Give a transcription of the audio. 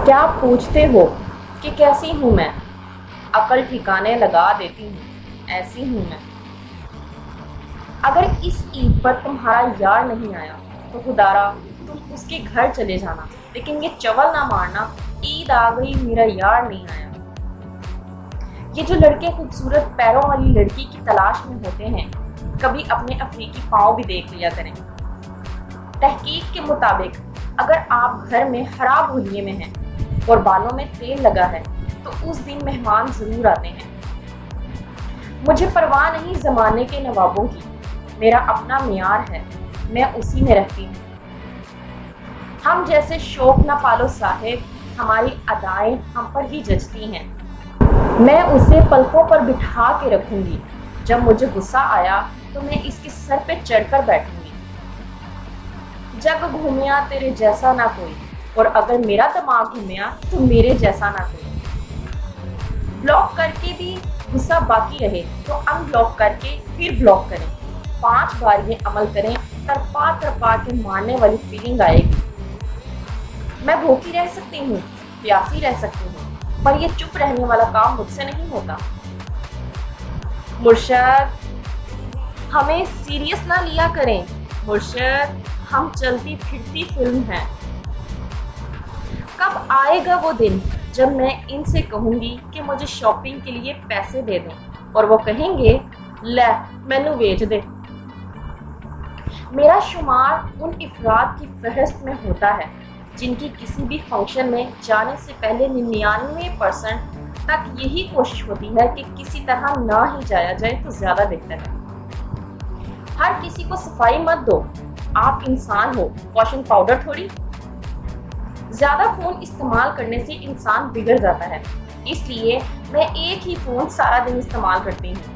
کیا پوچھتے ہو کہ کیسی ہوں میں؟ عقل ٹھکانے لگا دیتی ہوں، ایسی ہوں میں۔ اگر اس عید پر تمہارا یار نہیں آیا تو خدارا تم اس کے گھر چلے جانا، لیکن یہ چول نہ مارنا عید آ گئی میرا یار نہیں آیا۔ یہ جو لڑکے خوبصورت پیروں والی لڑکی کی تلاش میں ہوتے ہیں، کبھی اپنے افریقی پاؤں بھی دیکھ لیا کریں۔ تحقیق کے مطابق اگر آپ گھر میں خراب ہولیے میں ہیں اور بالوں میں تیل لگا ہے تو اس دن مہمان ضرور آتے ہیں۔ مجھے پرواہ نہیں زمانے کے نوابوں کی، میرا اپنا معیار ہے، میں اسی میں رہتی ہوں۔ ہم جیسے شوق نہ پالو صاحب، ہماری ادائیں ہم پر ہی جچتی ہیں۔ میں اسے پلکوں پر بٹھا کے رکھوں گی، جب مجھے غصہ آیا تو میں اس کے سر پہ چڑھ کر بیٹھوں گی۔ جگ گھومیا تیرے جیسا نہ کوئی، اور اگر میرا دماغ گھومیا تو میرے جیسا نہ کوئی۔ بلاک کر کے بھی غصہ باقی رہے تو ان بلاک کر کے پھر بلاک کریں۔ 5 بار یہ عمل کریں، تڑپا تڑپا کے مارنے والی فیلنگ آئے گی۔ میں بھوکی رہ سکتی ہوں، پیاسی رہ سکتی ہوں، پر یہ چپ رہنے والا کام مجھ سے نہیں ہوتا۔ مرشد، ہمیں سیریس نہ لیا کریں مرشد، ہم چلتی پھرتی فلم ہیں۔ کب آئے گا وہ دن جب میں ان سے کہوں گی کہ مجھے شاپنگ کے لیے پیسے دے دیں، اور وہ کہیں گے لے مینو ویچ دے۔ میرا شمار ان افراد کی فہرست میں ہوتا ہے جن کی کسی بھی فنکشن میں جانے سے پہلے 99% تک یہی کوشش ہوتی ہے کہ کسی طرح نہ ہی جایا جائے تو زیادہ بہتر ہے۔ ہر کسی کو صفائی مت دو، آپ انسان ہو، واشنگ پاؤڈر تھوڑی۔ زیادہ فون استعمال کرنے سے انسان بگڑ جاتا ہے، اس لیے میں ایک ہی فون سارا دن استعمال کرتی ہوں۔